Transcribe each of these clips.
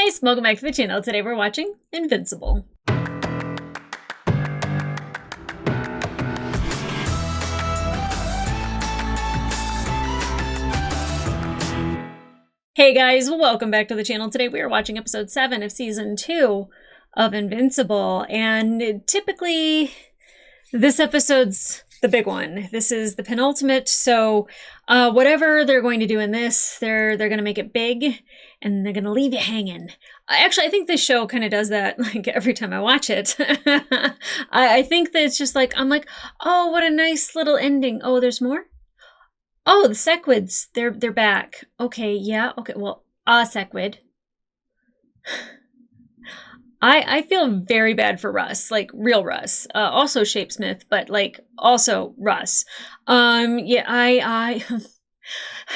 guys, welcome back to the channel. Today we're watching Invincible. Hey guys, welcome back to the channel. Today we are watching episode 7 of season 2 of Invincible, and typically this episode's the big one. This is the penultimate, so whatever they're going to do in this, they're going to make it big, and they're going to leave you hanging. Actually, I think this show kind of does that, like, every time I watch it. I think that it's just like, I'm like, oh, what a nice little ending. Oh, there's more? Oh, the Sequids, they're back. Okay, yeah, okay, well, Sequid. I feel very bad for Russ, like real Russ. Also Shapesmith, but like also Russ. Yeah, I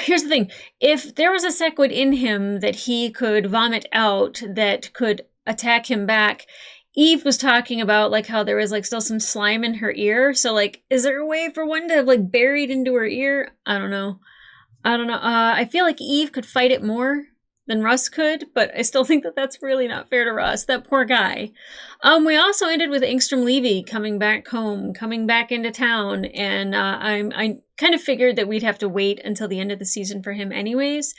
here's the thing. If there was a Sequid in him that he could vomit out that could attack him back, Eve was talking about like how there was like still some slime in her ear. So like, is there a way for one to have like buried into her ear? I don't know. I feel like Eve could fight it more than Russ could, but I still think that that's really not fair to Russ. That poor guy. We also ended with Engstrom Levy coming back home, coming back into town, and I kind of figured that we'd have to wait until the end of the season for him anyways.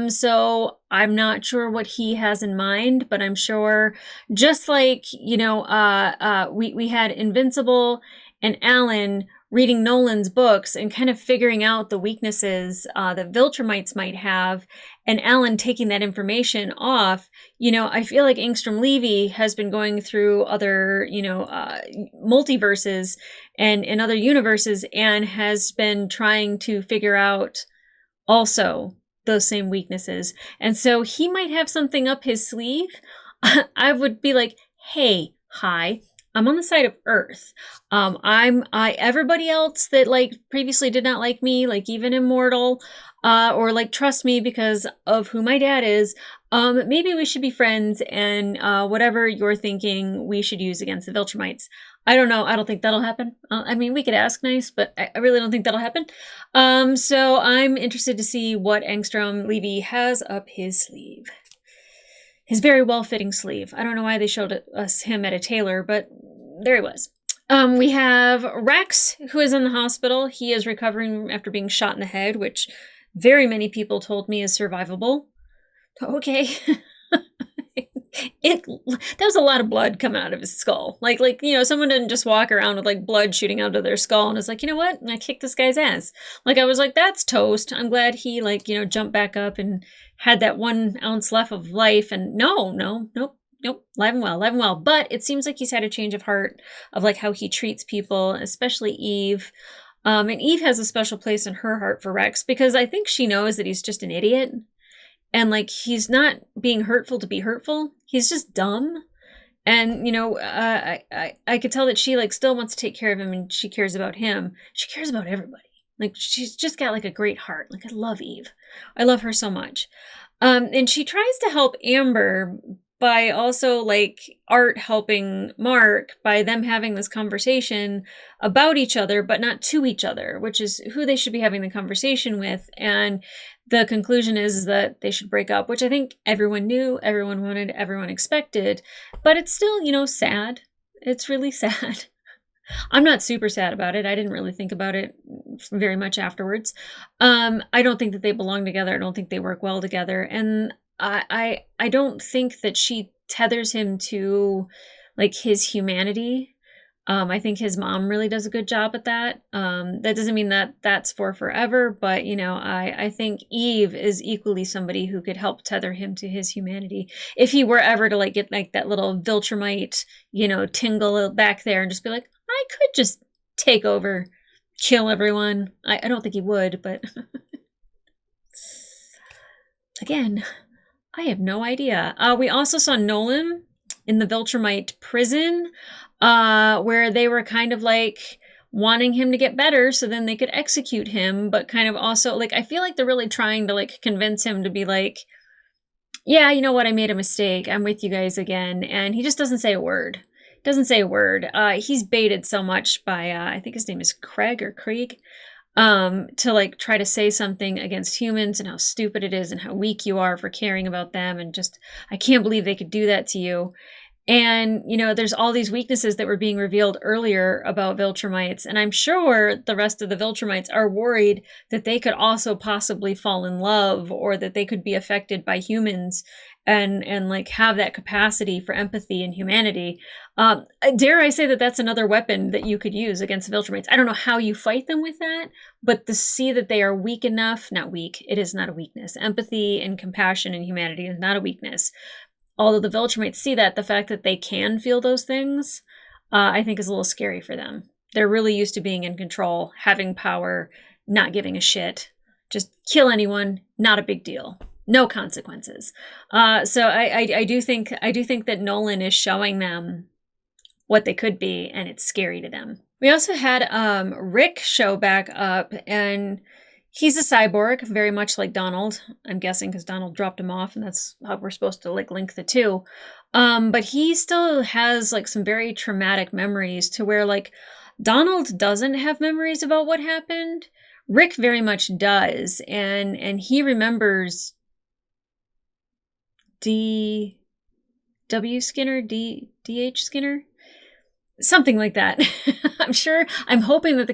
So I'm not sure what he has in mind, but I'm sure, just like, you know, we had Invincible and Alan reading Nolan's books and kind of figuring out the weaknesses that Viltrumites might have, and Alan taking that information off. You know, I feel like Engstrom Levy has been going through other, you know, multiverses and in other universes, and has been trying to figure out also those same weaknesses. And so he might have something up his sleeve. I would be like, hey, hi, I'm on the side of Earth. Everybody else that like previously did not like me, like even Immortal, or like trust me because of who my dad is, maybe we should be friends, and whatever you're thinking we should use against the Viltrumites. I don't know. I don't think that'll happen. I mean, we could ask nice, but I really don't think that'll happen. So I'm interested to see what Engstrom Levy has up his sleeve. His very well-fitting sleeve. I don't know why they showed us him at a tailor, but there he was. We have Rex, who is in the hospital. He is recovering after being shot in the head, which very many people told me is survivable. Okay. That was a lot of blood coming out of his skull. Like, you know, someone didn't just walk around with like blood shooting out of their skull and was like, you know what? I kicked this guy's ass. Like, I was like, that's toast. I'm glad he, like, you know, jumped back up and had that 1 ounce left of life. And nope, live and well. But it seems like he's had a change of heart of like how he treats people, especially Eve. And Eve has a special place in her heart for Rex because I think she knows that he's just an idiot. And like, he's not being hurtful to be hurtful. He's just dumb. And, you know, I could tell that she like still wants to take care of him, and she cares about him. She cares about everybody. Like, she's just got like a great heart. Like, I love Eve. I love her so much. And she tries to help Amber by also like Art helping Mark by them having this conversation about each other, but not to each other, which is who they should be having the conversation with. And the conclusion is that they should break up, which I think everyone knew, everyone wanted, everyone expected, but it's still, you know, sad. It's really sad. I'm not super sad about it. I didn't really think about it very much afterwards. I don't think that they belong together. I don't think they work well together. And I don't think that she tethers him to like his humanity. I think his mom really does a good job at that. That doesn't mean that that's for forever, but you know, I think Eve is equally somebody who could help tether him to his humanity. If he were ever to like get like that little Viltrumite, you know, tingle back there and just be like, I could just take over, kill everyone. I don't think he would, but again, I have no idea. We also saw Nolan in the Viltrumite prison, where they were kind of like wanting him to get better so then they could execute him, but kind of also like, I feel like they're really trying to like convince him to be like, yeah, you know what? I made a mistake. I'm with you guys again. And he just doesn't say a word. He's baited so much by, I think his name is Craig or Krieg. to like try to say something against humans and how stupid it is and how weak you are for caring about them, and just, I can't believe they could do that to you. And, there's all these weaknesses that were being revealed earlier about Viltrumites. And I'm sure the rest of the Viltrumites are worried that they could also possibly fall in love, or that they could be affected by humans and like have that capacity for empathy and humanity. Dare I say that that's another weapon that you could use against Viltrumites. I don't know how you fight them with that, but to see that they are weak enough, not weak, it is not a weakness. Empathy and compassion and humanity is not a weakness. Although the Viltrumites see that, the fact that they can feel those things, I think is a little scary for them. They're really used to being in control, having power, not giving a shit. Just kill anyone, not a big deal. No consequences. So I do think that Nolan is showing them what they could be, and it's scary to them. We also had Rick show back up, and he's a cyborg, very much like Donald, I'm guessing, because Donald dropped him off, and that's how we're supposed to like link the two. But he still has like some very traumatic memories, to where like Donald doesn't have memories about what happened. Rick very much does, and he remembers D.W. Skinner, D.H. Skinner, something like that. I'm hoping that the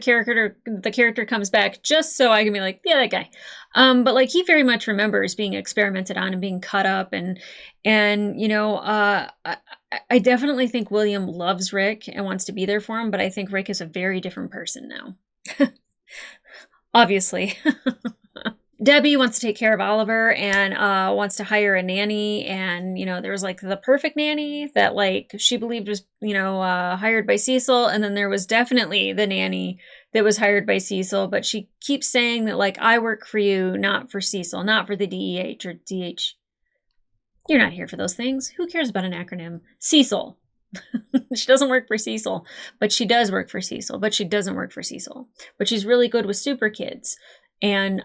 character comes back just so I can be like, yeah, that guy. But like, he very much remembers being experimented on and being cut up, and I definitely think William loves Rick and wants to be there for him, but I think Rick is a very different person now. Obviously. Debbie wants to take care of Oliver and wants to hire a nanny. And, there was like the perfect nanny that like she believed was, hired by Cecil. And then there was definitely the nanny that was hired by Cecil. But she keeps saying that like, I work for you, not for Cecil, not for the DEH or DH. You're not here for those things. Who cares about an acronym? Cecil. She doesn't work for Cecil, but she does work for Cecil, but she doesn't work for Cecil. But she's really good with super kids. And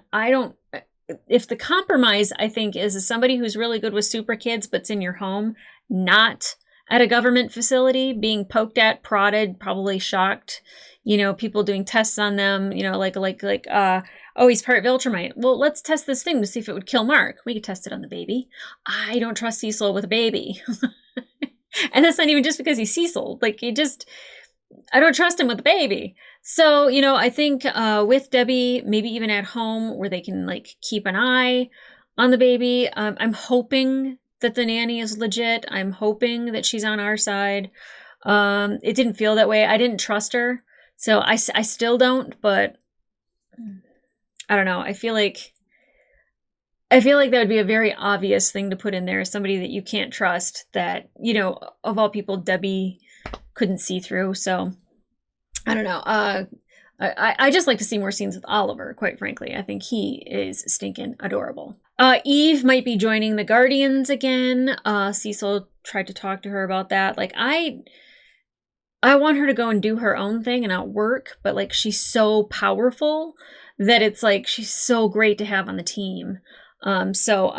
if the compromise, I think, is somebody who's really good with super kids, but's in your home, not at a government facility, being poked at, prodded, probably shocked, people doing tests on them, oh, he's part Viltrumite. Well, let's test this thing to see if it would kill Mark. We could test it on the baby. I don't trust Cecil with a baby. And that's not even just because he's Cecil. Like, I don't trust him with a baby. So, I think with Debbie, maybe even at home where they can like keep an eye on the baby. I'm hoping that the nanny is legit. I'm hoping that she's on our side. It didn't feel that way. I didn't trust her. So I still don't, but I don't know. I feel like that would be a very obvious thing to put in there. Somebody that you can't trust, that, of all people, Debbie couldn't see through. So I don't know. I just like to see more scenes with Oliver, quite frankly. I think he is stinking adorable. Eve might be joining the Guardians again. Cecil tried to talk to her about that. Like, I want her to go and do her own thing and not work, but like, she's so powerful that it's like, she's so great to have on the team. So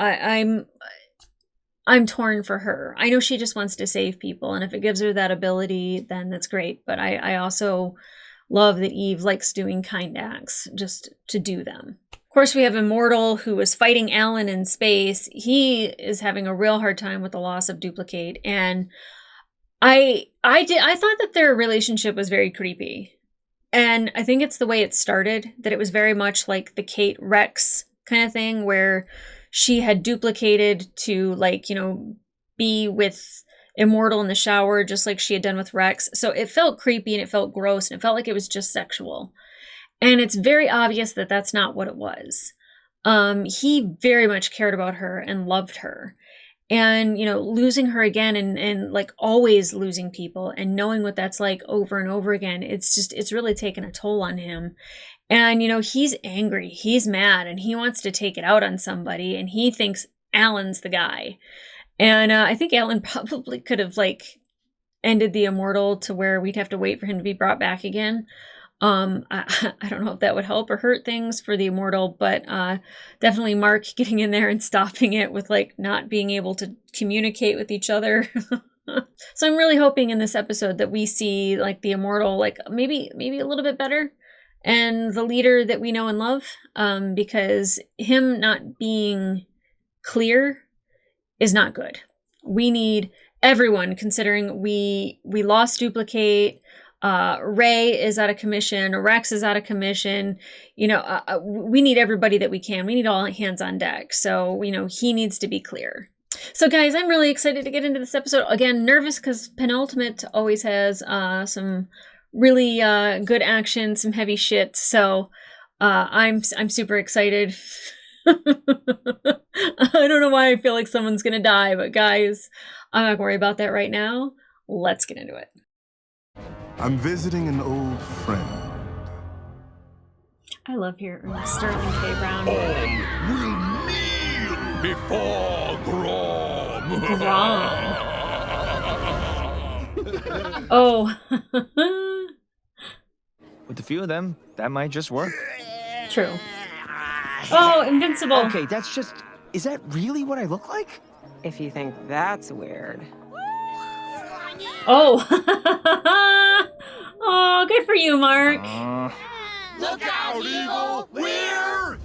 I'm torn for her. I know she just wants to save people, and if it gives her that ability, then that's great. But I also love that Eve likes doing kind acts just to do them. Of course, we have Immortal, who is fighting Alan in space. He is having a real hard time with the loss of Duplicate, and I thought that their relationship was very creepy. And I think it's the way it started, that it was very much like the Kate Rex kind of thing, where she had duplicated to like, be with Immortal in the shower, just like she had done with Rex. So it felt creepy and it felt gross and it felt like it was just sexual. And it's very obvious that that's not what it was. He very much cared about her and loved her. And, losing her again and like always losing people and knowing what that's like over and over again, it's really taken a toll on him. And, he's angry, he's mad, and he wants to take it out on somebody, and he thinks Alan's the guy. And I think Alan probably could have like ended the Immortal to where we'd have to wait for him to be brought back again. I don't know if that would help or hurt things for the Immortal, but definitely Mark getting in there and stopping it with like not being able to communicate with each other. So I'm really hoping in this episode that we see like the Immortal, like maybe a little bit better and the leader that we know and love, because him not being clear is not good. We need everyone, considering we lost Duplicate, Ray is out of commission, Rex is out of commission. We need everybody that we can. We need all hands on deck. So, he needs to be clear. So guys, I'm really excited to get into this episode. Again, nervous because Penultimate always has some really good action, some heavy shit. So I'm super excited. I don't know why I feel like someone's gonna die, but guys, I'm not gonna worry about that right now. Let's get into it. I'm visiting an old friend. I love hearing Sterling K. Brown. All will kneel before Grom. Grom. Oh. With a few of them, that might just work. True. Oh, Invincible. Okay, that's just... Is that really what I look like? If you think that's weird. Oh. Oh, good for you, Mark. Look out, evil! We're...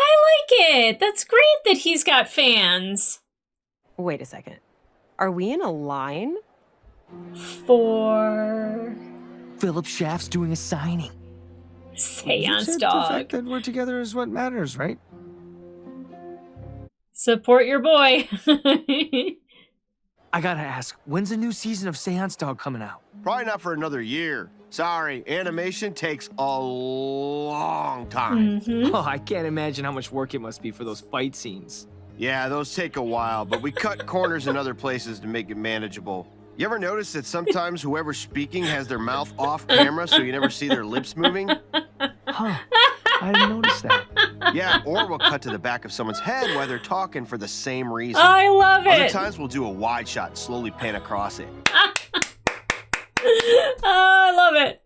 I like it. That's great that he's got fans. Wait a second. Are we in a line? For Philip Schaff's doing a signing. Seance The Dog. fact that we're together is what matters, right? Support your boy. I gotta ask, when's the new season of Seance Dog coming out? Probably not for another year. Sorry, animation takes a long time. Mm-hmm. Oh, I can't imagine how much work it must be for those fight scenes. Yeah, those take a while, but we cut corners in other places to make it manageable. You ever notice that sometimes whoever's speaking has their mouth off camera so you never see their lips moving? Huh. I didn't notice that. Yeah, or we'll cut to the back of someone's head while they're talking for the same reason. I love Other it. times we'll do a wide shot, slowly pan across it. Oh, I love it.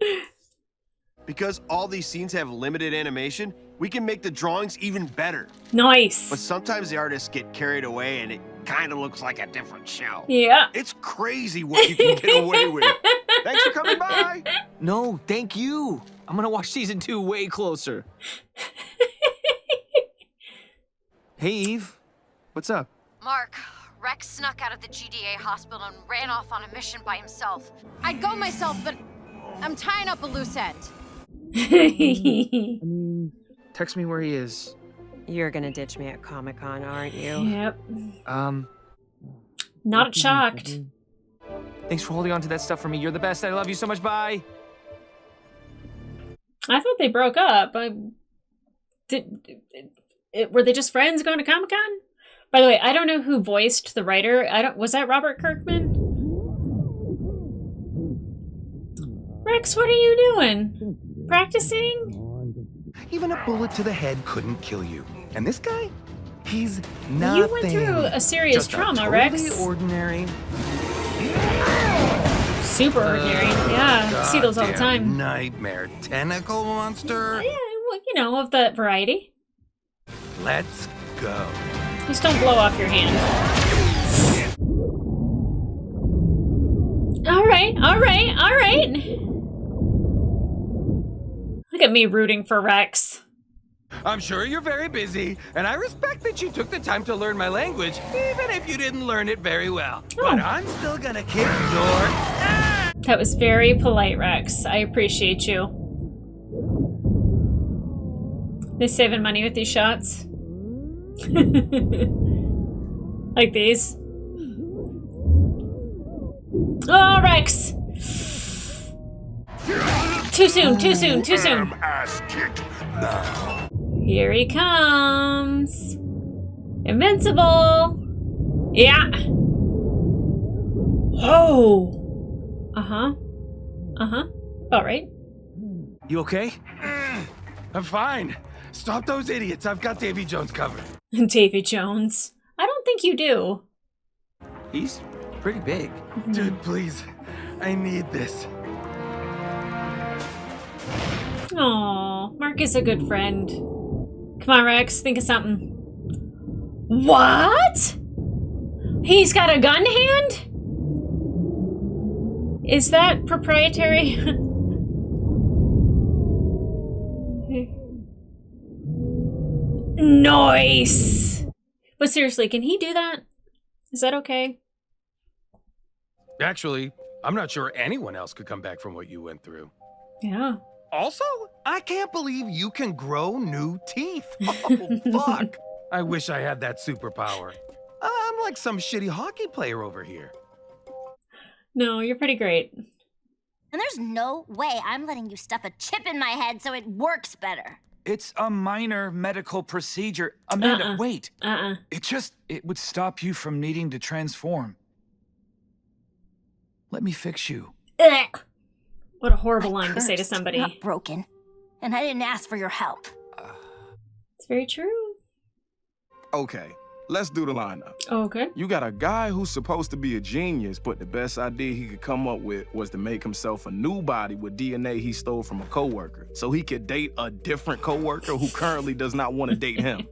Because all these scenes have limited animation, we can make the drawings even better. Nice. But sometimes the artists get carried away and it kind of looks like a different show. Yeah. It's crazy what you can get away with. Thanks for coming by. No, thank you. I'm gonna watch season 2 way closer. Hey, Eve. What's up? Mark, Rex snuck out of the GDA hospital and ran off on a mission by himself. I'd go myself, but I'm tying up a loose end. Text me where he is. You're gonna ditch me at Comic-Con, aren't you? Yep. What Not do you shocked. think? Thanks for holding on to that stuff for me. You're the best. I love you so much. Bye. I thought they broke up. Were they just friends going to Comic-Con? By the way, I don't know who voiced the writer. Was that Robert Kirkman? Rex, what are you doing? Practicing? Even a bullet to the head couldn't kill you. And this guy? He's nothing. You went through a serious Just trauma, a totally Rex. ordinary. Super ordinary. Yeah, I see those all the goddamn time. Nightmare tentacle monster. Yeah, well, of the variety. Let's go. Just don't blow off your hand. All right. Look at me rooting for Rex. I'm sure you're very busy, and I respect that you took the time to learn my language, even if you didn't learn it very well. But I'm still gonna kick your ass. That was very polite, Rex. I appreciate you. They saving money with these shots? Like these. Oh, Rex! Too soon. Ass kicked now. Here he comes. Invincible. Yeah. Whoa. Uh-huh. About right. You okay? I'm fine. Stop those idiots. I've got Davy Jones covered. Davy Jones. I don't think you do. He's pretty big. Dude, please. I need this. Aw, Mark is a good friend. Come on, Rex, think of something. What? He's got a gun hand? Is that proprietary? Nice. But seriously, can he do that? Is that okay? Actually, I'm not sure anyone else could come back from what you went through. Yeah. Also, I can't believe you can grow new teeth. Oh, fuck. I wish I had that superpower. I'm like some shitty hockey player over here. No, you're pretty great. And there's no way I'm letting you stuff a chip in my head so it works better. It's a minor medical procedure. Amanda, wait. Uh-uh. It would stop you from needing to transform. Let me fix you. Ugh. What a horrible My line to say to curse, somebody. Not broken. And I didn't ask for your help. It's very true. Okay, let's do the lineup. Okay. You got a guy who's supposed to be a genius, but the best idea he could come up with was to make himself a new body with DNA he stole from a coworker, so he could date a different coworker who currently does not want to date him.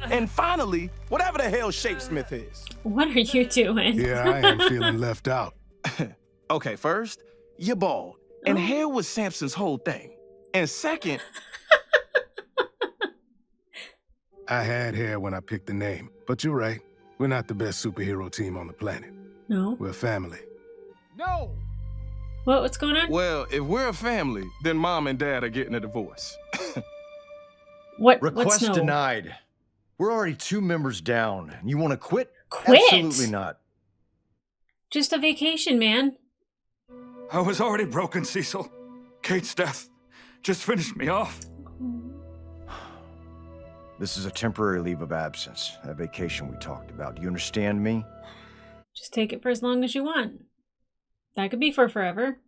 And finally, whatever the hell Shapesmith is. What are you doing? Yeah, I am feeling left out. Okay, first, you're bald, and hair was Samson's whole thing. And second, I had hair when I picked the name, but you're right. We're not the best superhero team on the planet. No. We're family. No! What's going on? well, if we're a family, then mom and dad are getting a divorce. What's Request no? denied. We're already 2 members down. You want to quit? Quit? Absolutely not. Just a vacation, man. I was already broken, Cecil. Kate's death just finished me off. This is a temporary leave of absence. That vacation we talked about. Do you understand me? Just take it for as long as you want. That could be for forever.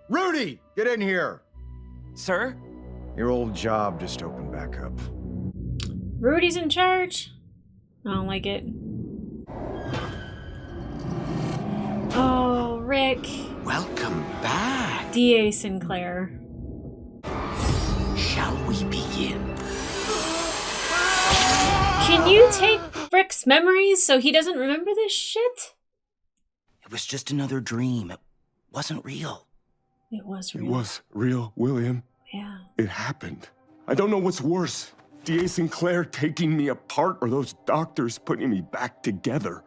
Rudy, get in here. Sir? Your old job just opened back up. Rudy's in charge. I don't like it. Oh, Rick. Welcome back. D.A. Sinclair. Shall we begin? Can you take Rick's memories so he doesn't remember this shit? It was just another dream. It wasn't real. It was It real. was real, William. Yeah. It happened. I don't know what's worse. D.A. Sinclair taking me apart or those doctors putting me back together.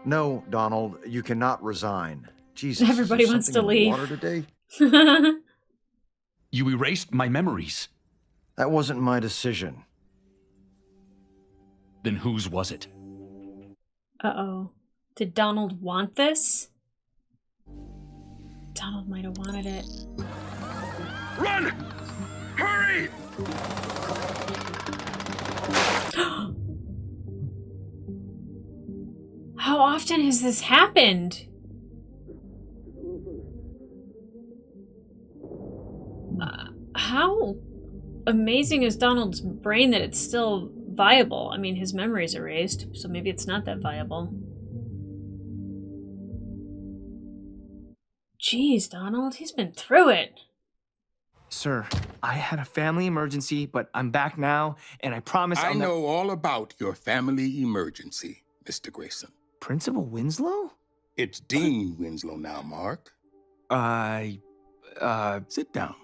No, Donald, you cannot resign. Jesus. Everybody is there wants to something in the leave. water today? You erased my memories. That wasn't my decision. Then whose was it? Uh-oh. Did Donald want this? Donald might have wanted it. Run! Hurry! How often has this happened? How amazing is Donald's brain that it's still viable? I mean, his memory's erased, so maybe it's not that viable. Jeez, Donald, he's been through it. Sir, I had a family emergency, but I'm back now, and I promise I I'll know all about your family emergency, Mr. Grayson. Principal Winslow? It's Dean Winslow now, Mark. Sit down.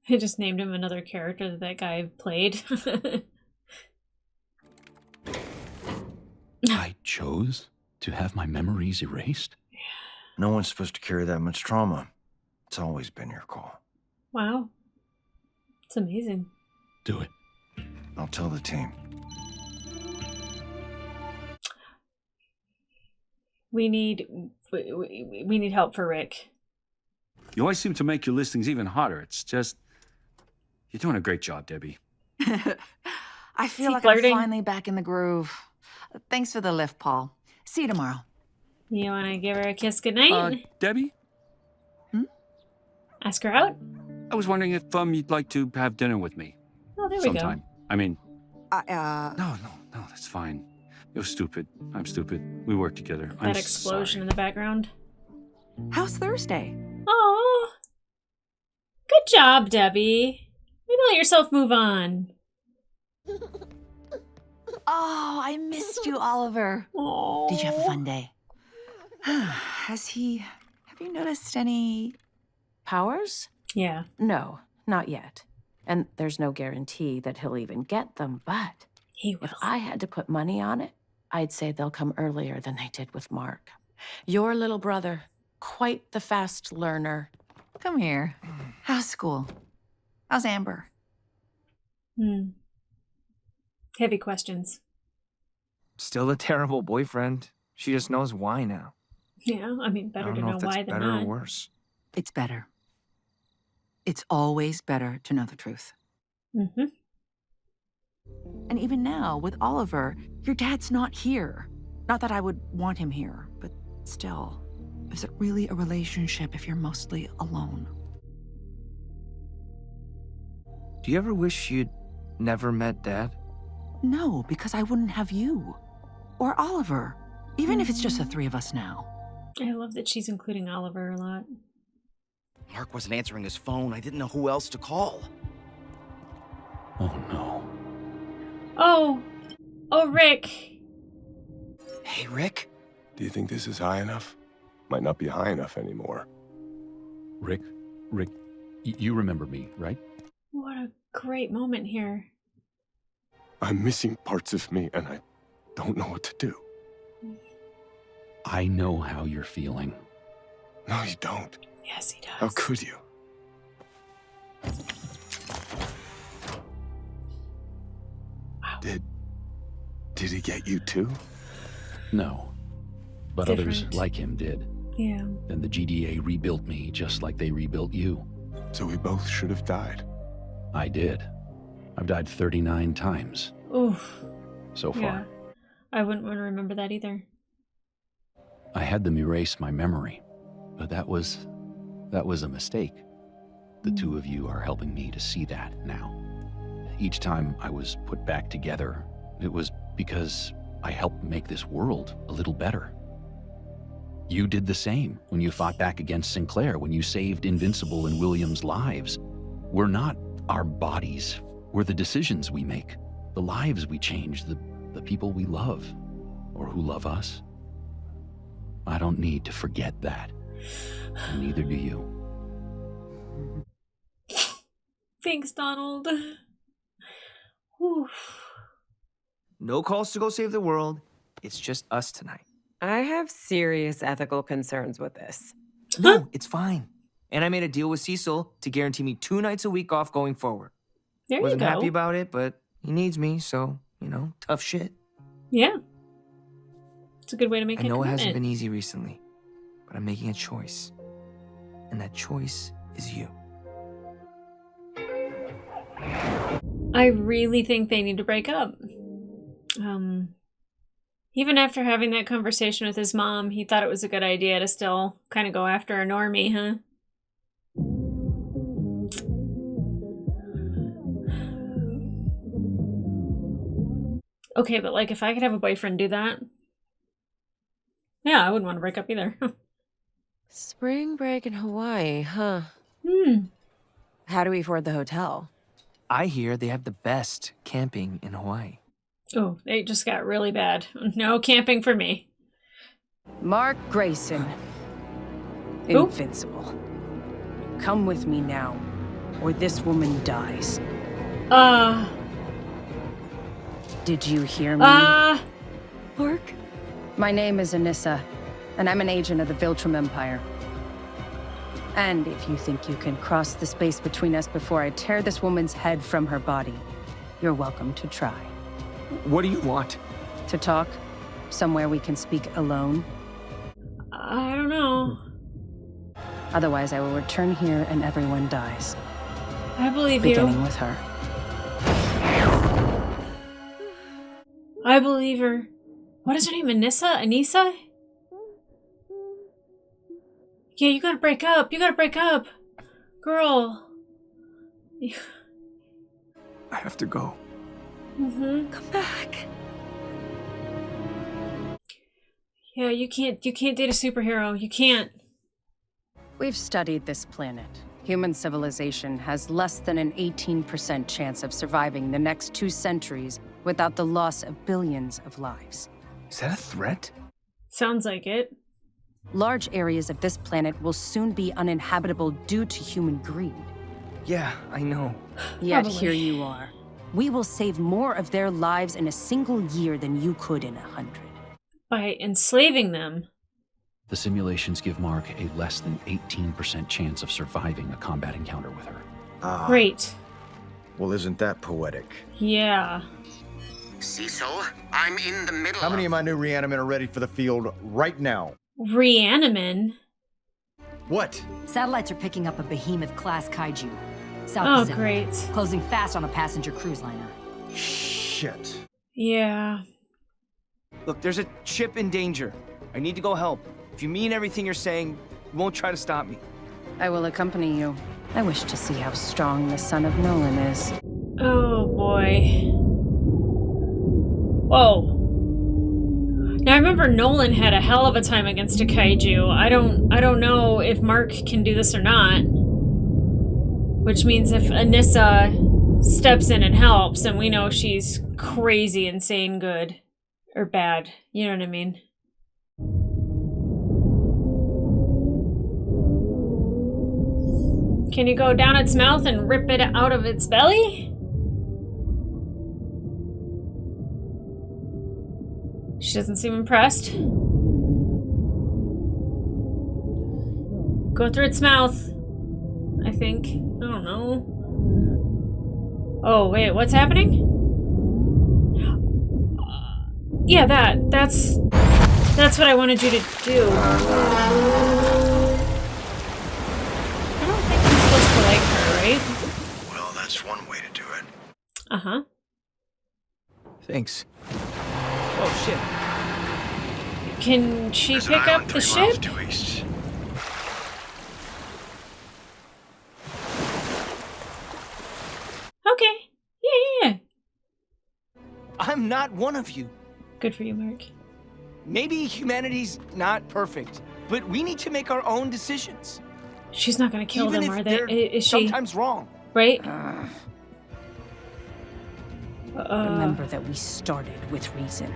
I just named him another character that guy played. I chose to have my memories erased? No one's supposed to carry that much trauma. It's always been your call. Wow. It's amazing. Do it. I'll tell the team. We need help for Rick. You always seem to make your listings even hotter. It's just... You're doing a great job, Debbie. I feel like flirting? I'm finally back in the groove. Thanks for the lift, Paul. See you tomorrow. You want to give her a kiss goodnight? Debbie? Ask her out? I was wondering if you'd like to have dinner with me. Oh, there we sometime. go. I mean... No. No, that's fine. You're stupid. I'm stupid. We work together. That explosion in the background. How's Thursday? Oh, good job, Debbie. Way to let yourself move on. Oh, I missed you, Oliver. Oh. Did you have a fun day? Have you noticed any powers? Yeah. No, not yet. And there's no guarantee that he'll even get them, but he will. If I had to put money on it, I'd say they'll come earlier than they did with Mark. Your little brother, quite the fast learner. Come here. How's school? How's Amber? Heavy questions. Still a terrible boyfriend. She just knows why now. Yeah, I mean, I better don't to know know if that's why than better or not. worse. It's better. It's always better to know the truth. Mm-hmm. And even now, with Oliver, your dad's not here. Not that I would want him here, but still. Is it really a relationship if you're mostly alone? Do you ever wish you'd never met Dad? No, because I wouldn't have you. Or Oliver. Even if it's just the three of us now. I love that she's including Oliver a lot. Mark wasn't answering his phone. I didn't know who else to call. Oh, no. Oh, Rick. Hey, Rick? Do you think this is high enough? Might not be high enough anymore. Rick, you remember me, right? What a great moment here. I'm missing parts of me, and I don't know what to do. I know how you're feeling. No, you don't. Yes, he does. How could you? Wow. Did he get you too? No. But Different. others like him did. Yeah. Then the GDA rebuilt me just like they rebuilt you. So we both should have died. I did. I've died 39 times Oof. so far. Yeah. I wouldn't want to remember that either. I had them erase my memory, but that was a mistake. The two of you are helping me to see that now. Each time I was put back together, it was because I helped make this world a little better. You did the same when you fought back against Sinclair, when you saved Invincible and William's lives. We're not our bodies. We're the decisions we make, the lives we change, the people we love, or who love us. I don't need to forget that, and neither do you. Thanks, Donald. Whew. No calls to go save the world. It's just us tonight. I have serious ethical concerns with this. No, it's fine. And I made a deal with Cecil to guarantee me 2 nights a week off going forward. There Wasn't you go. happy about it, but he needs me, so, tough shit. Yeah. It's a good way to make I a know it commitment. hasn't been easy recently, but I'm making a choice. And that choice is you. I really think they need to break up. Even after having that conversation with his mom, he thought it was a good idea to still kind of go after a normie, huh? Okay, but like if I could have a boyfriend do that, yeah, I wouldn't want to break up either. Spring break in Hawaii, huh? Hmm. How do we afford the hotel? I hear they have the best camping in Hawaii. Oh, it just got really bad. No camping for me. Mark Grayson. Who? Invincible. Come with me now, or this woman dies. Did you hear me? Mark? My name is Anissa, and I'm an agent of the Viltrum Empire. And if you think you can cross the space between us before I tear this woman's head from her body, you're welcome to try. What do you want? To talk? Somewhere we can speak alone? I don't know. Otherwise, I will return here and everyone dies. I believe Beginning you. with her. I believe her. What is her name? Anissa? Anissa? Yeah, you gotta break up. You gotta break up. Girl. I have to go. Mm-hmm. Come back. Yeah, you can't date a superhero. You can't. We've studied this planet. Human civilization has less than an 18% chance of surviving the next 2 centuries without the loss of billions of lives. Is that a threat? Sounds like it. Large areas of this planet will soon be uninhabitable due to human greed. Yeah, I know. Yet Probably. here you are. We will save more of their lives in a single year than you could in 100. By enslaving them. The simulations give Mark a less than 18% chance of surviving a combat encounter with her. Ah. Great. Well, isn't that poetic? Yeah. Cecil, I'm in the middle. How many of my new reanimen are ready for the field right now? Reanimin? What? Satellites are picking up a behemoth-class kaiju. South Oh, Pacific. great. Closing fast on a passenger cruise liner. Shit. Yeah. Look, there's a ship in danger. I need to go help. If you mean everything you're saying, you won't try to stop me. I will accompany you. I wish to see how strong the son of Nolan is. Oh boy. Whoa. Now I remember Nolan had a hell of a time against a kaiju. I don't know if Mark can do this or not. Which means if Anissa steps in and helps, then we know she's crazy, insane good. Or bad. You know what I mean? Can you go down its mouth and rip it out of its belly? She doesn't seem impressed. Go through its mouth, I think. I don't know. Oh, wait, what's happening? Yeah, that's what I wanted you to do. I don't think I'm supposed to like her, right? Well, that's one way to do it. Uh-huh. Thanks. Oh, shit. Can she pick up the ship? Okay. Yeah. I'm not one of you. Good for you, Mark. Maybe humanity's not perfect, but we need to make our own decisions. She's not gonna kill Even them, if are they? they're Is she? sometimes wrong. Right? Remember that we started with reason.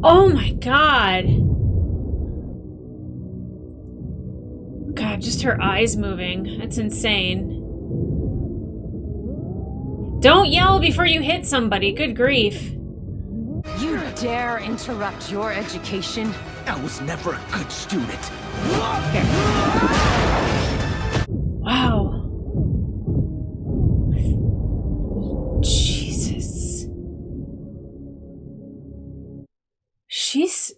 Oh my god. God, just her eyes moving. That's insane. Don't yell before you hit somebody. Good grief. You dare interrupt your education? I was never a good student. Wow. Jesus. She's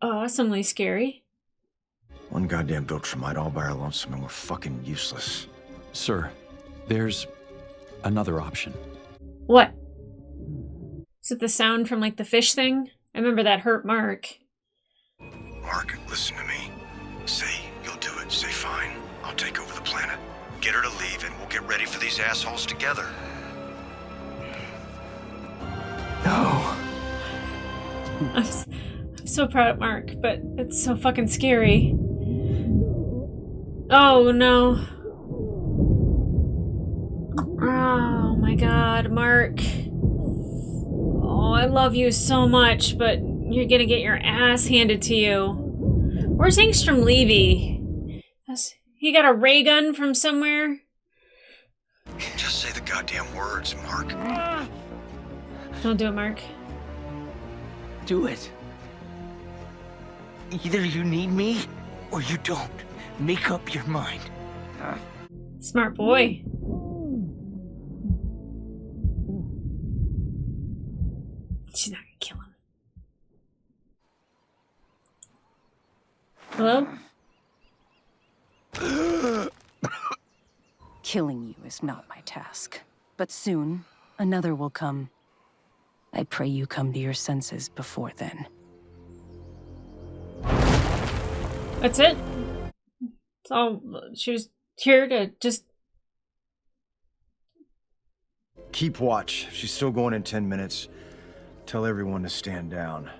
awesomely scary. One goddamn Viltrumite all by our lonesome and we're fucking useless. Sir, there's another option. What? Is it the sound from like the fish thing? I remember that hurt Mark. Mark, listen to me. Say you'll do it. Say fine. I'll take over the planet. Get her to leave and we'll get ready for these assholes together. No. I'm so proud of Mark, but it's so fucking scary. Oh no. Oh my god, Mark. Oh, I love you so much, but you're gonna get your ass handed to you. Where's Angstrom Levy? He got a ray gun from somewhere? Just say the goddamn words, Mark. Don't do it, Mark. Do it. Either you need me or you don't. Make up your mind. Smart boy. She's not gonna kill him. Hello? Killing you is not my task. But soon, another will come. I pray you come to your senses before then. That's it? It's all, she was here to just... Keep watch. She's still going in 10 minutes. Tell everyone to stand down.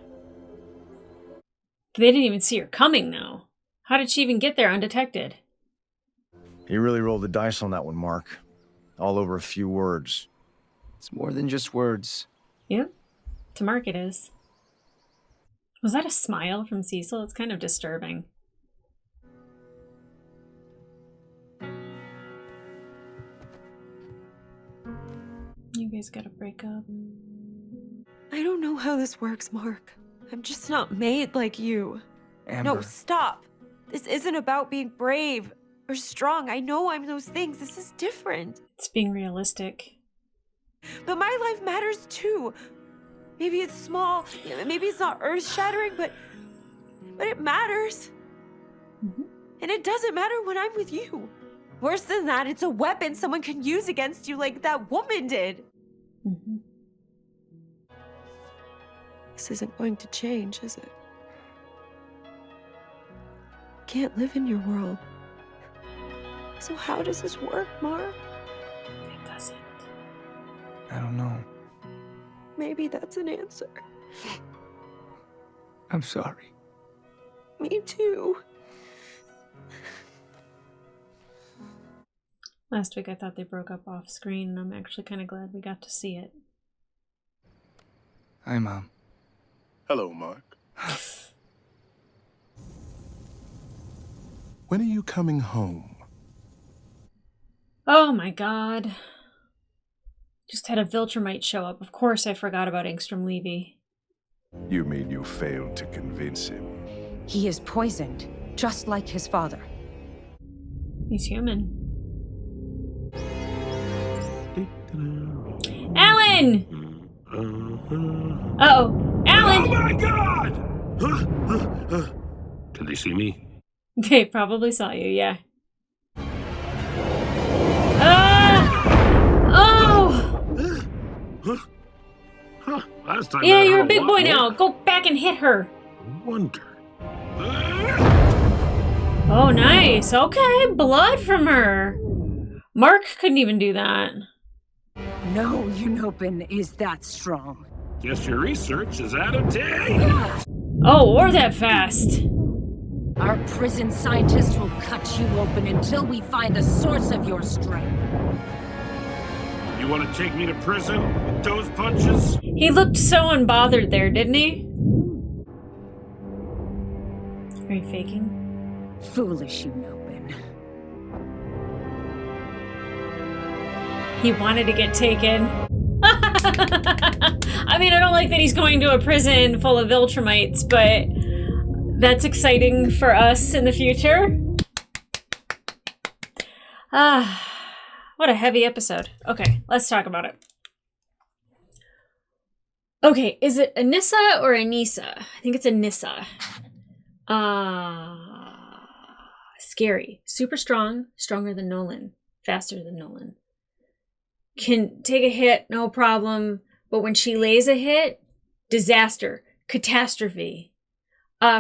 They didn't even see her coming, though. How did she even get there undetected? You really rolled the dice on that one, Mark. all over a few words. It's more than just words. Yep. To Mark it is. Was that a smile from Cecil? It's kind of disturbing. You guys gotta break up. I don't know how this works, Mark. I'm just not made like you. Amber. No, stop. This isn't about being brave or strong. I know I'm those things. This is different. It's being realistic. But my life matters too. Maybe it's small, maybe it's not earth-shattering, but it matters. And it doesn't matter when I'm with you. Worse than that, it's a weapon someone can use against you like that woman did. This isn't going to change, is it? I can't live in your world. So how does this work, Mark? It doesn't. I don't know. Maybe that's an answer. I'm sorry. Me too. Last week I thought they broke up off screen, and I'm actually kind of glad we got to see it. Hi, Mom. Hello, Mark. When are you coming home? Oh my god. Just had a Viltrumite show up. Of course I forgot about Engstrom Levy. You mean you failed to convince him? He is poisoned, just like his father. He's human. Alan! Uh-oh. Alan! Oh my god! Did they see me? They probably saw you, yeah. Last time Yeah, I you're a heard big lot boy more. now. Go back and hit her. Wonder. Oh, nice. Okay, blood from her. Mark couldn't even do that. No Unopin is that strong. Guess your research is out of date. Oh, or that fast. Our prison scientists will cut you open until we find the source of your strength. You want to take me to prison with those punches? He looked so unbothered there, didn't he? Are you faking? Foolish Unopin. He wanted to get taken. I mean, I don't like that he's going to a prison full of Viltrumites, but that's exciting for us in the future. What a heavy episode. Okay, let's talk about it. Okay, is it Anissa or Anissa? I think it's Anissa. Scary. Super strong. Stronger than Nolan. Faster than Nolan. Can take a hit, no problem. But when she lays a hit, disaster. Catastrophe.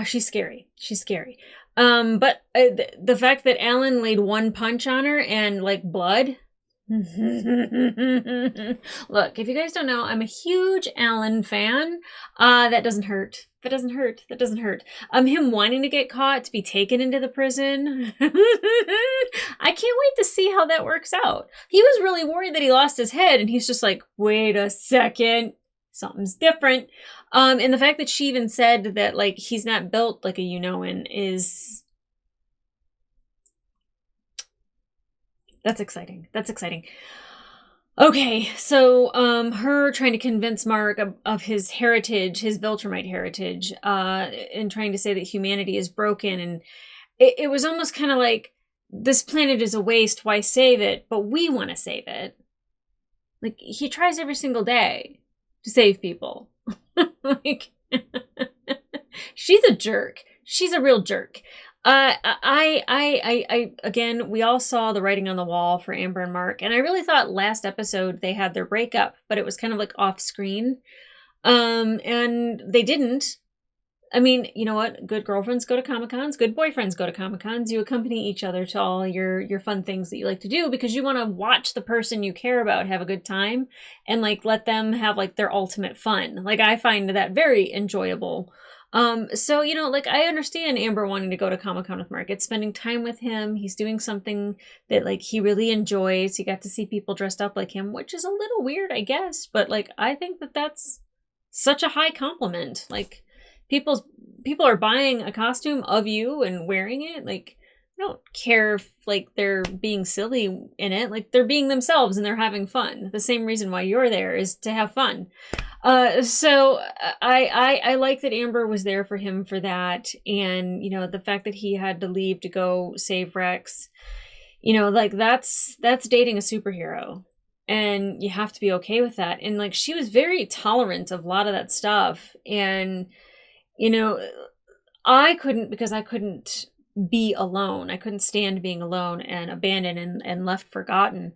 She's scary. She's scary. But the fact that Alan laid one punch on her and, like, blood... Look, if you guys don't know, I'm a huge Alan fan. That doesn't hurt. That doesn't hurt. That doesn't hurt. Him wanting to get caught, to be taken into the prison. I can't wait to see how that works out. He was really worried that he lost his head, and he's just like, wait a second. Something's different. And the fact that she even said that, like, he's not built like a Unoan is... That's exciting. That's exciting. Okay, so her trying to convince Mark of his heritage, his Viltrumite heritage, and trying to say that humanity is broken. And it was almost kind of like, this planet is a waste, why save it? But we want to save it. Like, he tries every single day to save people. Like, she's a jerk. She's a real jerk. Again, we all saw the writing on the wall for Amber and Mark, and I really thought last episode they had their breakup, but it was kind of like off screen. And they didn't. I mean, you know what? Good girlfriends go to Comic-Cons, good boyfriends go to Comic-Cons. You accompany each other to all your fun things that you like to do because you want to watch the person you care about have a good time and, like, let them have, like, their ultimate fun. Like, I find that very enjoyable. So, like, I understand Amber wanting to go to Comic-Con with Mark. It's spending time with him. He's doing something that, like, he really enjoys. He got to see people dressed up like him, which is a little weird, I guess. But, like, I think that that's such a high compliment. Like, people are buying a costume of you and wearing it. Like, I don't care if, like, they're being silly in it. Like, they're being themselves and they're having fun. The same reason why you're there is to have fun. So I like that Amber was there for him for that. And, the fact that he had to leave to go save Rex, like, that's dating a superhero. And you have to be okay with that. And, like, she was very tolerant of a lot of that stuff. And, I couldn't, because I couldn't be alone. I couldn't stand being alone and abandoned and left forgotten.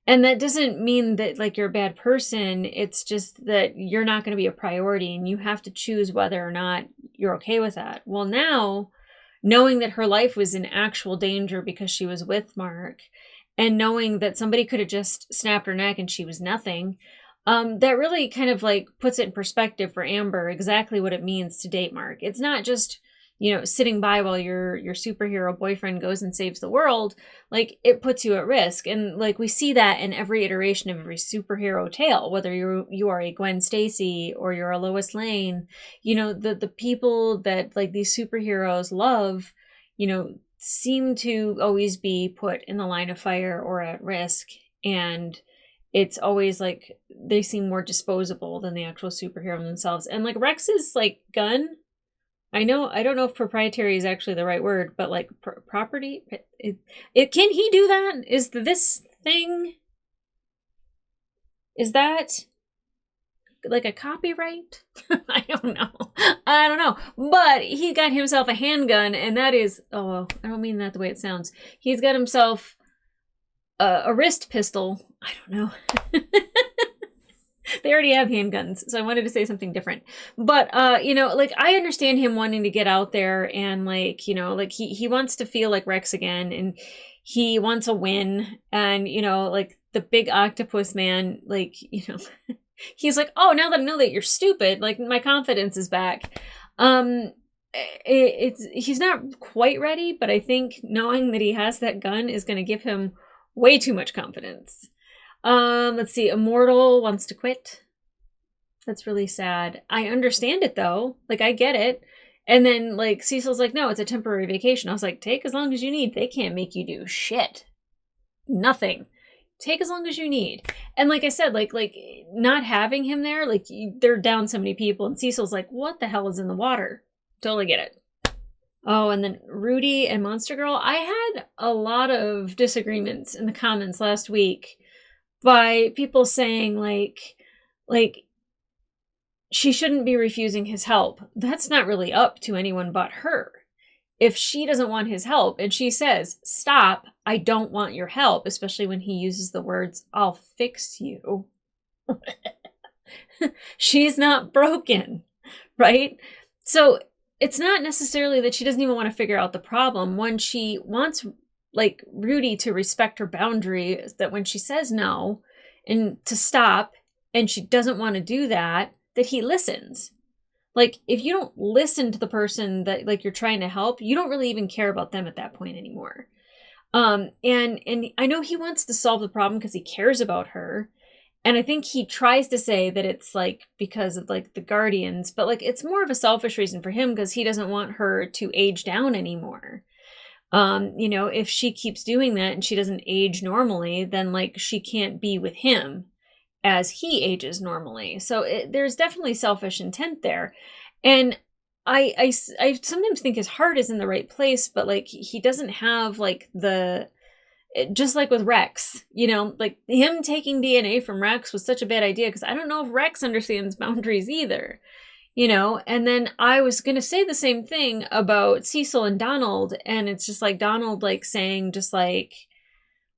And that doesn't mean that, like, you're a bad person. It's just that you're not going to be a priority and you have to choose whether or not you're okay with that. Well, now, knowing that her life was in actual danger because she was with Mark, and knowing that somebody could have just snapped her neck and she was nothing, that really kind of, like, puts it in perspective for Amber exactly what it means to date Mark. It's not just, sitting by while your superhero boyfriend goes and saves the world. Like, it puts you at risk. And, like, we see that in every iteration of every superhero tale, whether you are a Gwen Stacy or you're a Lois Lane, the people that, like, these superheroes love, seem to always be put in the line of fire or at risk. And it's always like they seem more disposable than the actual superhero themselves. And, like, Rex's, like, gun, I don't know if proprietary is actually the right word, but, like, property, can he do that? Is this thing, is that like a copyright? I don't know. But he got himself a handgun, and that is, I don't mean that the way it sounds. He's got himself a wrist pistol. I don't know. They already have handguns, so I wanted to say something different. But, like, I understand him wanting to get out there and, like, like, he wants to feel like Rex again, and he wants a win. And, like, the big octopus man, like, he's like, oh, now that I know that you're stupid, like, my confidence is back. He's not quite ready, but I think knowing that he has that gun is going to give him way too much confidence. Let's see. Immortal wants to quit. That's really sad. I understand it, though. Like, I get it. And then, like, Cecil's like, no, it's a temporary vacation. I was like, take as long as you need. They can't make you do shit. Nothing. Take as long as you need. And like I said, like not having him there, like, they're down so many people. And Cecil's like, what the hell is in the water? Totally get it. Oh, and then Rudy and Monster Girl. I had a lot of disagreements in the comments last week by people saying, like she shouldn't be refusing his help. That's not really up to anyone but her. If she doesn't want his help and she says, stop, I don't want your help, especially when he uses the words, I'll fix you. She's not broken, right? So it's not necessarily that she doesn't even want to figure out the problem. When she wants, like, Rudy to respect her boundary, that when she says no and to stop and she doesn't want to do that he listens. Like, if you don't listen to the person that, like, you're trying to help, you don't really even care about them at that point anymore. And I know he wants to solve the problem because he cares about her. And I think he tries to say that it's, like, because of, like, the Guardians, but, like, it's more of a selfish reason for him because he doesn't want her to age down anymore. If she keeps doing that and she doesn't age normally, then, like, she can't be with him as he ages normally. So there's definitely selfish intent there. And I sometimes think his heart is in the right place, but, like, he doesn't have, like, just like with Rex, like, him taking DNA from Rex was such a bad idea because I don't know if Rex understands boundaries either, and then I was going to say the same thing about Cecil and Donald. And it's just like Donald, like, saying just like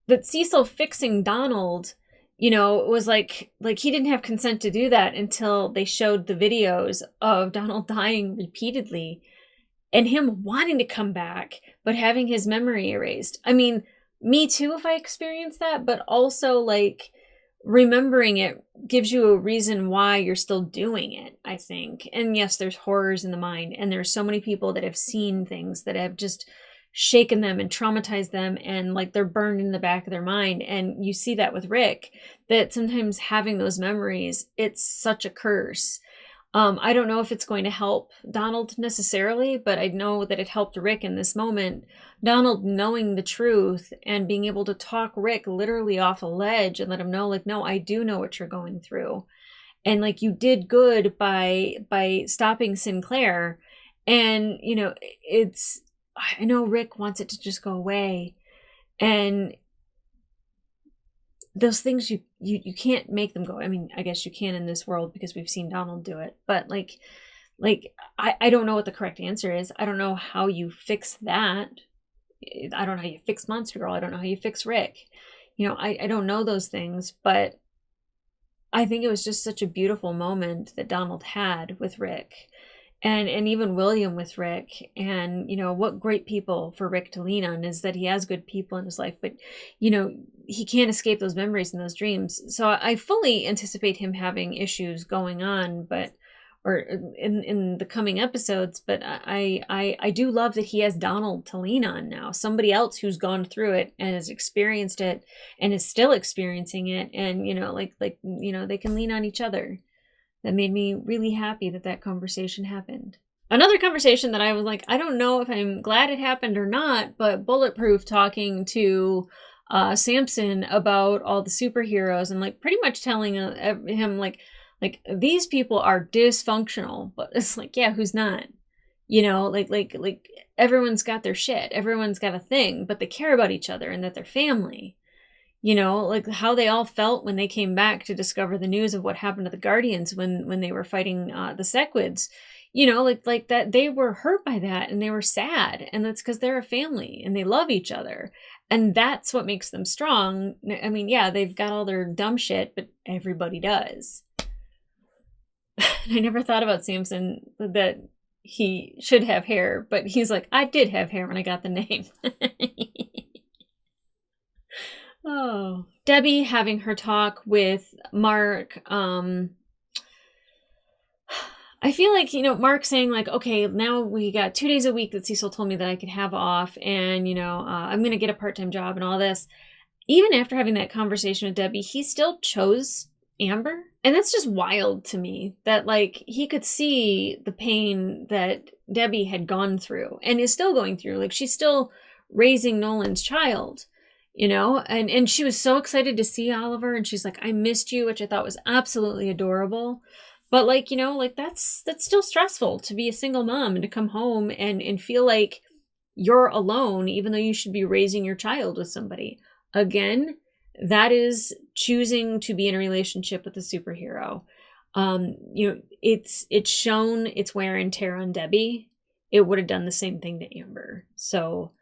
that Cecil fixing Donald, was like he didn't have consent to do that until they showed the videos of Donald dying repeatedly and him wanting to come back, but having his memory erased. I mean, me too, if I experienced that, but also, like, remembering it gives you a reason why you're still doing it, I think. And yes, there's horrors in the mind, and there's so many people that have seen things that have just shaken them and traumatized them, and like they're burned in the back of their mind. And you see that with Rick, that sometimes having those memories, it's such a curse. I don't know if it's going to help Donald necessarily, but I know that it helped Rick in this moment. Donald knowing the truth and being able to talk Rick literally off a ledge and let him know, like, no, I do know what you're going through. And like, you did good by stopping Sinclair. And, you know, I know Rick wants it to just go away. And those things you can't make them go. I mean, I guess you can in this world because we've seen Donald do it, but like I don't know what the correct answer is. I don't know how you fix that. I don't know how you fix Monster Girl. I don't know how you fix Rick. You know, I don't know those things, but I think it was just such a beautiful moment that Donald had with Rick. And even William with Rick. And, you know, what great people for Rick to lean on is that he has good people in his life, but, you know, he can't escape those memories and those dreams. So I fully anticipate him having issues going on, or in the coming episodes. But I do love that he has Donald to lean on now, somebody else who's gone through it and has experienced it and is still experiencing it. And, you know, you know, they can lean on each other. That made me really happy that conversation happened. Another conversation that I was like, I don't know if I'm glad it happened or not, but Bulletproof talking to Samson about all the superheroes and like pretty much telling him like these people are dysfunctional. But it's like, yeah, who's not? You know, like everyone's got their shit, everyone's got a thing, but they care about each other and that they're family. You know, like how they all felt when they came back to discover the news of what happened to the Guardians when they were fighting the Sequids. You know, like that they were hurt by that and they were sad, and that's because they're a family and they love each other, and that's what makes them strong. I mean, yeah, they've got all their dumb shit, but everybody does. I never thought about Samson that he should have hair, but he's like, I did have hair when I got the name. Oh, Debbie having her talk with Mark. I feel like, you know, Mark saying like, okay, now we got 2 days a week that Cecil told me that I could have off, and, you know, I'm going to get a part-time job and all this. Even after having that conversation with Debbie, he still chose Amber. And that's just wild to me, that like he could see the pain that Debbie had gone through and is still going through. Like, she's still raising Nolan's child. You know, and she was so excited to see Oliver, and she's like, I missed you, which I thought was absolutely adorable. But like, you know, like that's still stressful to be a single mom and to come home and feel like you're alone, even though you should be raising your child with somebody. Again, that is choosing to be in a relationship with a superhero. You know, it's shown its wear and tear on Debbie. It would have done the same thing to Amber. So,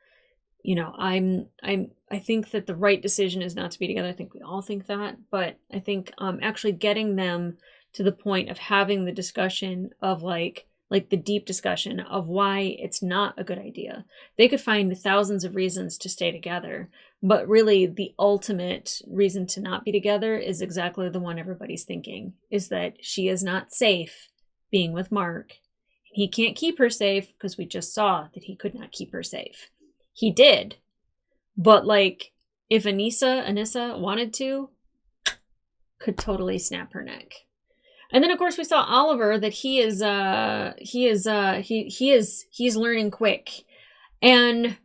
you know, I think that the right decision is not to be together. I think we all think that, but I think actually getting them to the point of having the discussion of like the deep discussion of why it's not a good idea. They could find thousands of reasons to stay together, but really the ultimate reason to not be together is exactly the one everybody's thinking, is that she is not safe being with Mark. He can't keep her safe because we just saw that he could not keep her safe. He did. But like, if Anissa wanted to, could totally snap her neck. And then of course we saw Oliver, that he's learning quick. And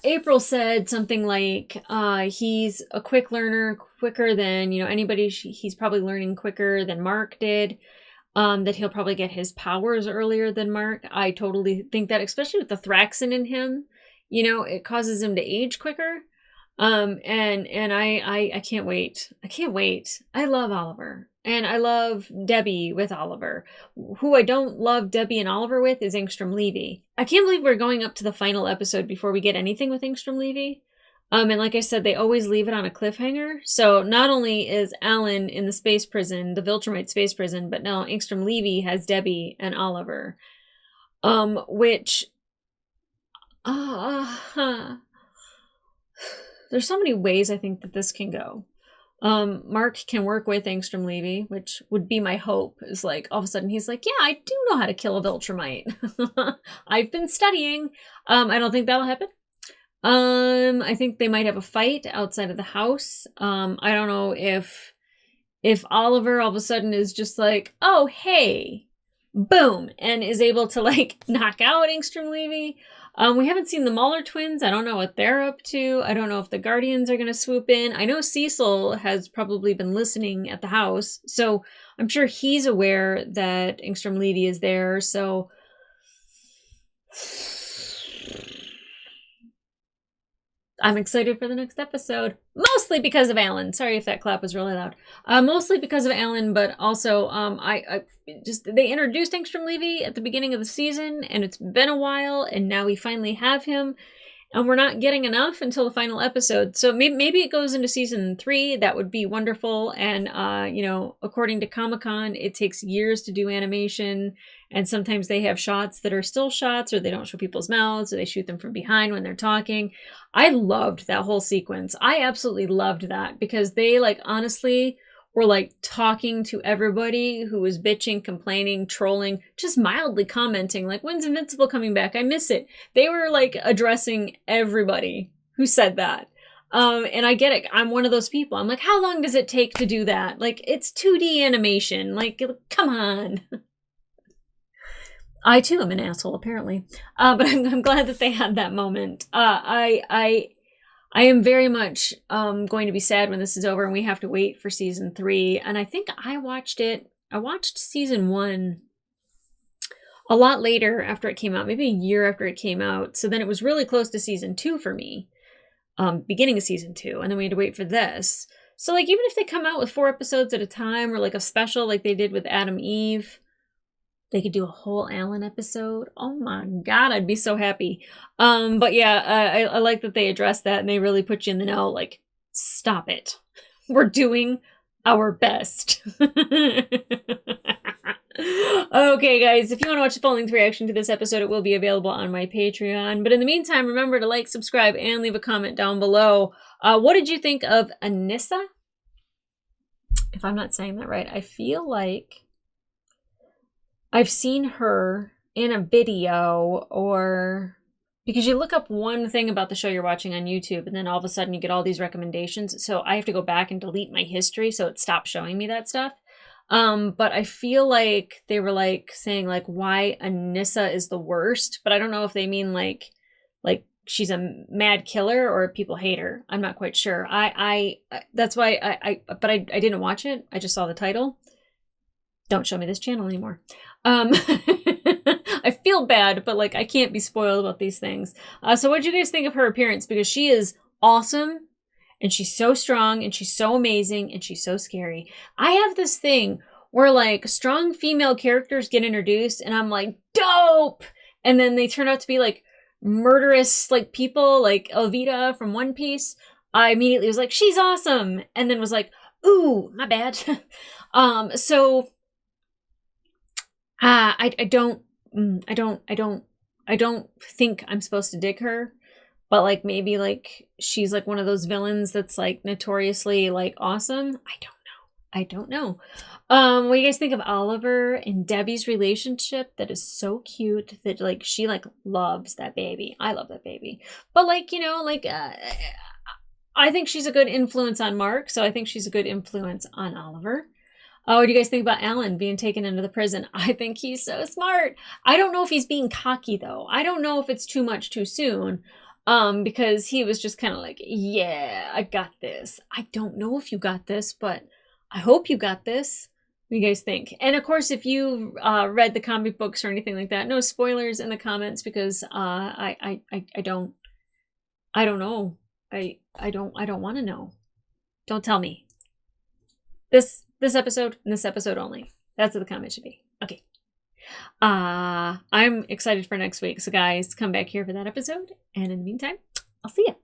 April said something like he's a quick learner, quicker than, you know, anybody. He's probably learning quicker than Mark did. That he'll probably get his powers earlier than Mark. I totally think that, especially with the Thraxin in him, you know, it causes him to age quicker. And I can't wait. I can't wait. I love Oliver, and I love Debbie with Oliver. Who I don't love Debbie and Oliver with is Angstrom Levy. I can't believe we're going up to the final episode before we get anything with Angstrom Levy. And like I said, they always leave it on a cliffhanger. So not only is Alan in the space prison, the Viltrumite space prison, but now Angstrom Levy has Debbie and Oliver. Which... there's so many ways I think that this can go. Mark can work with Angstrom Levy, which would be my hope, is like all of a sudden he's like, yeah, I do know how to kill a Viltrumite. I've been studying. I don't think that'll happen. I think they might have a fight outside of the house. I don't know if Oliver all of a sudden is just like, oh, hey, boom, and is able to like knock out Angstrom Levy. We haven't seen the Mauler twins. I don't know what they're up to. I don't know if the Guardians are going to swoop in. I know Cecil has probably been listening at the house, so I'm sure he's aware that Angstrom Levy is there, so I'm excited for the next episode. Mostly because of Alan. Sorry if that clap was really loud. Mostly because of Alan, but also they introduced Angstrom Levy at the beginning of the season, and it's been a while, and now we finally have him, and we're not getting enough until the final episode. So maybe it goes into season 3. That would be wonderful. And you know, according to Comic-Con, it takes years to do animation, and sometimes they have shots that are still shots, or they don't show people's mouths, or they shoot them from behind when they're talking. I loved that whole sequence. I absolutely loved that, because they like honestly were like talking to everybody who was bitching, complaining, trolling, just mildly commenting like, when's Invincible coming back? I miss it. They were like addressing everybody who said that. And I get it. I'm one of those people. I'm like, how long does it take to do that? Like, it's 2D animation. Like, come on. I too am an asshole, apparently. But I'm glad that they had that moment. I am very much going to be sad when this is over and we have to wait for season 3. And I think I watched season 1 a lot later after it came out, maybe a year after it came out. So then it was really close to season 2 for me, beginning of season 2. And then we had to wait for this. So like, even if they come out with 4 episodes at a time, or like a special like they did with Adam Eve, they could do a whole Alan episode. Oh my God, I'd be so happy. But yeah, I like that they addressed that, and they really put you in the know, like, stop it. We're doing our best. Okay, guys, if you want to watch the full length reaction to this episode, it will be available on my Patreon. But in the meantime, remember to like, subscribe, and leave a comment down below. What did you think of Anissa? If I'm not saying that right, I feel like I've seen her in a video, or because you look up one thing about the show you're watching on YouTube, and then all of a sudden you get all these recommendations. So I have to go back and delete my history so it stops showing me that stuff. But I feel like they were like saying like why Anissa is the worst, but I don't know if they mean like she's a mad killer or people hate her. I'm not quite sure. That's why I didn't watch it. I just saw the title. Don't show me this channel anymore. I feel bad, but like I can't be spoiled about these things. So what did you guys think of her appearance? Because she is awesome, and she's so strong, and she's so amazing, and she's so scary. I have this thing where like strong female characters get introduced, and I'm like, dope! And then they turn out to be like murderous like people, like Elvita from One Piece. I immediately was like, she's awesome, and then was like, ooh, my bad. I don't think I'm supposed to dig her, but like maybe like she's like one of those villains that's like notoriously like awesome. I don't know. What do you guys think of Oliver and Debbie's relationship? That is so cute that like she like loves that baby. I love that baby. But like, you know, like I think she's a good influence on Mark, so I think she's a good influence on Oliver. What do you guys think about Alan being taken into the prison? I think he's so smart. I don't know if he's being cocky, though. I don't know if it's too much too soon, because he was just kind of like, yeah, I got this. I don't know if you got this, but I hope you got this. What do you guys think? And of course, if you read the comic books or anything like that, no spoilers in the comments, because I don't know. I don't want to know. Don't tell me. This episode and this episode only. That's what the comment should be. Okay. I'm excited for next week. So guys, come back here for that episode. And in the meantime, I'll see ya.